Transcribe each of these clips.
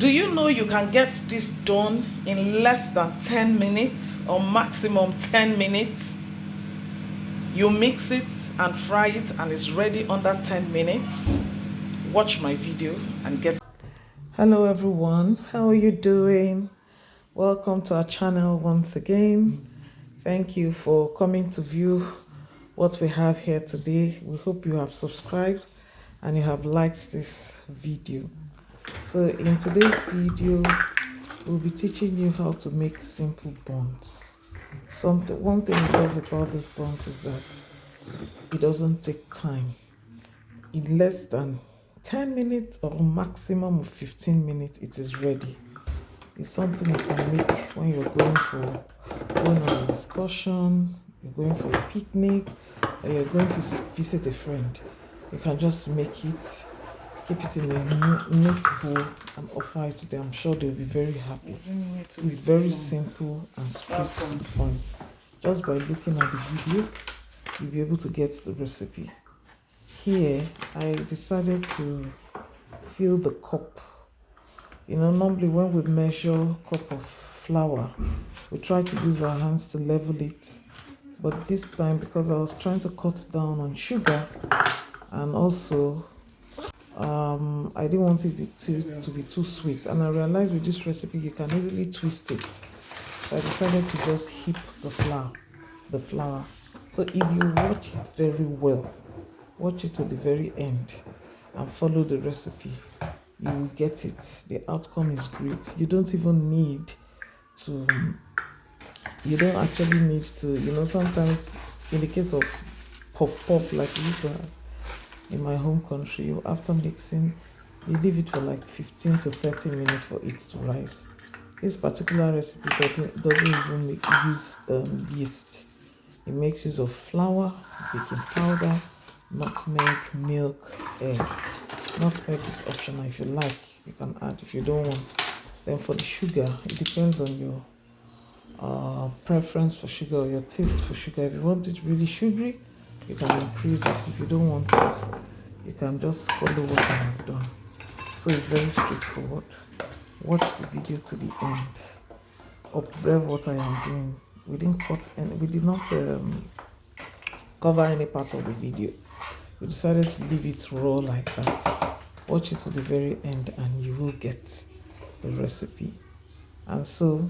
Do you know you can get this done in less than 10 minutes or maximum 10 minutes? You mix it and fry it and it's ready under 10 minutes. Watch my video and get. Hello everyone, how are you doing? Welcome to our channel once again. Thank you for coming to view what we have here today. We hope you have subscribed and you have liked this video. So in today's video, we'll be teaching you how to make simple buns. One thing I love about this buns is that it doesn't take time. In less than 10 minutes or maximum of 15 minutes, it is ready. It's something you can make when you're going on an excursion, you're going for a picnic, or you're going to visit a friend. You can just make it, keep it in a neat bowl and offer it to them. I'm sure they'll be very happy. It's very simple and straight to the point. Just by looking at the video, you'll be able to get the recipe. Here, I decided to fill the cup. You know, normally when we measure cup of flour, we try to use our hands to level it. But this time, because I was trying to cut down on sugar, and also I didn't want it to be too sweet, and I realized with this recipe you can easily twist it. So I decided to just heap the flour. So if you watch it very well, watch it to the very end and follow the recipe, you will get it. The outcome is great. You don't actually need to, you know, sometimes in the case of puff like this in my home country, after mixing, you leave it for like 15 to 30 minutes for it to rise. This particular recipe doesn't even use yeast. It makes use of flour, baking powder, nutmeg, milk, egg. Nutmeg is optional. If you like, you can add. If you don't want, then for the sugar, it depends on your preference for sugar or your taste for sugar. If you want it really sugary, you can increase it. If you don't want it, you can just follow what I have done. So it's very straightforward. Watch the video to the end. Observe what I am doing. We did not cover any part of the video. We decided to leave it raw like that. Watch it to the very end and you will get the recipe. And so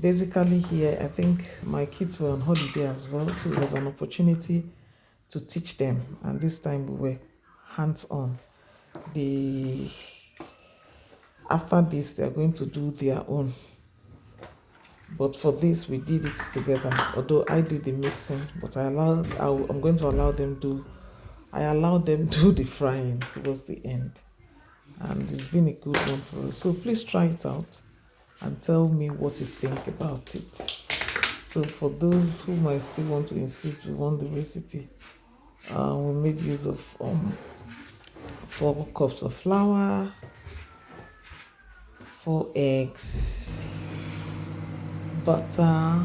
basically here, I think my kids were on holiday as well, so it was an opportunity to teach them, and this time we were hands-on. After this, they are going to do their own, but for this we did it together. Although I did the mixing, but I'm going to allow them do the frying towards the end, and it's been a good one for us. So please try it out and tell me what you think about it. So for those who might still want to insist we want the recipe, we made use of 4 cups of flour, 4 eggs, butter,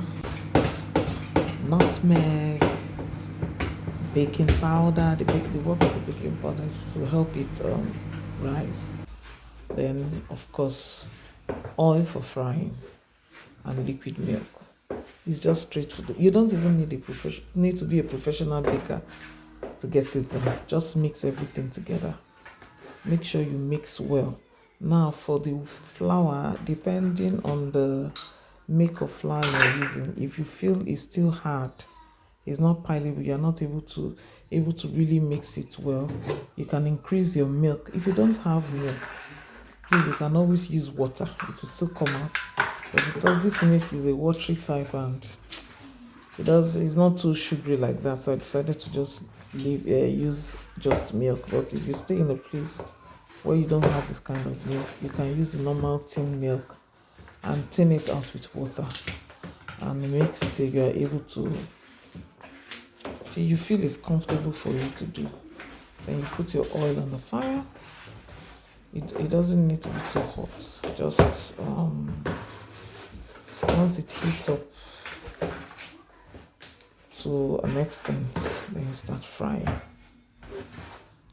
nutmeg, baking powder. The work of the baking powder is to help it rise. Then of course oil for frying and liquid milk. It's just straight for you don't even need to be a professional baker to get it done. Just mix everything together. Make sure you mix well. Now for the flour, depending on the make of flour you're using, if you feel it's still hard, it's not pileable, you're not able to really mix it well, you can increase your milk. If you don't have milk, please, you can always use water. It will still come out. But because this milk is a watery type and it's not too sugary like that, so I decided to just use just milk. But if you stay in a place where you don't have this kind of milk, you can use the normal tin milk and tin it out with water and mix till you are able to, till you feel it's comfortable for you to do. Then you put your oil on the fire. It doesn't need to be too hot. Just once it heats up to an extent, then you start frying.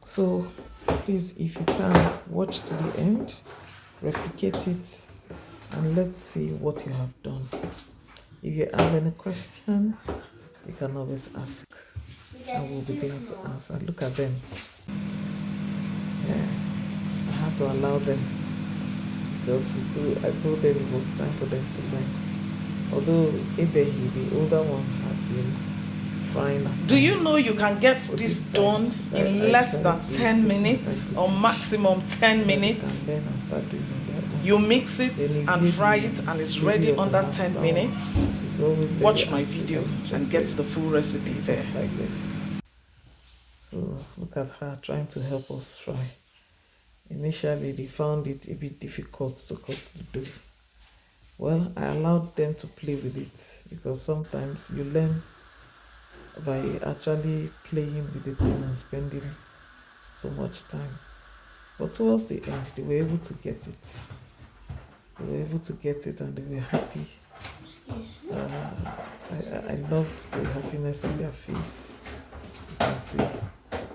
So please, if you can, watch to the end. replicate it, and let's see what you have done. If you have any question, you can always ask. I will be glad to answer. Look at them. Yeah, I had to allow them because I told them it was time for them to learn. Although Ebehi, the older one, has been fine. Do you know you can get this done in less than 10 minutes or maximum 10 minutes? You mix it and fry it and it's ready under 10 minutes. Watch my video and get the full recipe there. Like this. So look at her trying to help us fry. Initially they found it a bit difficult to cut the dough. Well, I allowed them to play with it because sometimes you learn by actually playing with the thing and spending so much time. But towards the end, they were able to get it. They were able to get it and they were happy. I loved the happiness on their face. You can see.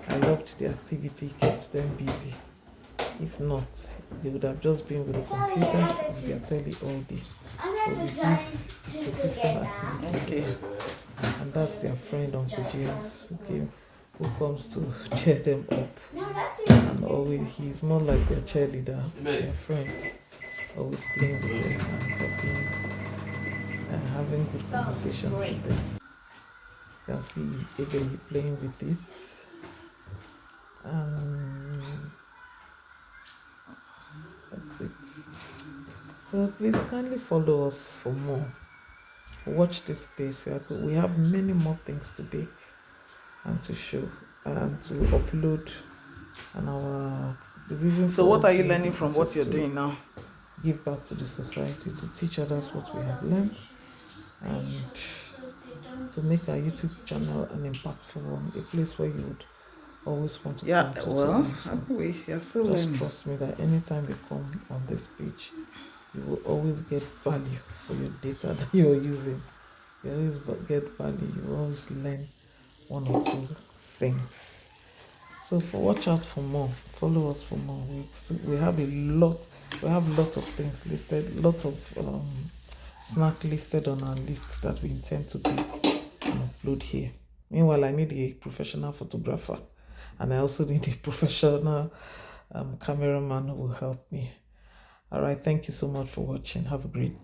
I loved the activity, it kept them busy. If not, they would have just been with the computer and their telly all day. But with this, it's a different activity. Okay. And that's their friend Uncle James who comes to cheer them up. And always he's more like their cheerleader, their friend. Always playing with them and helping and having good conversations with them. You can see Ebeli playing with it. That's it. So please kindly follow us for more. Watch this space. We have many more things to bake and to show and to upload. And the reason. So what are you learning from what you're doing now? Give back to the society, to teach others what we have learned, and to make our YouTube channel an impactful one, a place where you would always want to come to. Well, you're still learning. Just trust me that anytime you come on this page, you will always get value for your data that you're using. You always get value. You always learn one or two things. So watch out for more. Follow us for more. We have a lot. We have lots of things listed. Lots of snack listed on our list that we intend to do and upload here. Meanwhile, I need a professional photographer, and I also need a professional cameraman who will help me. All right, thank you so much for watching. Have a great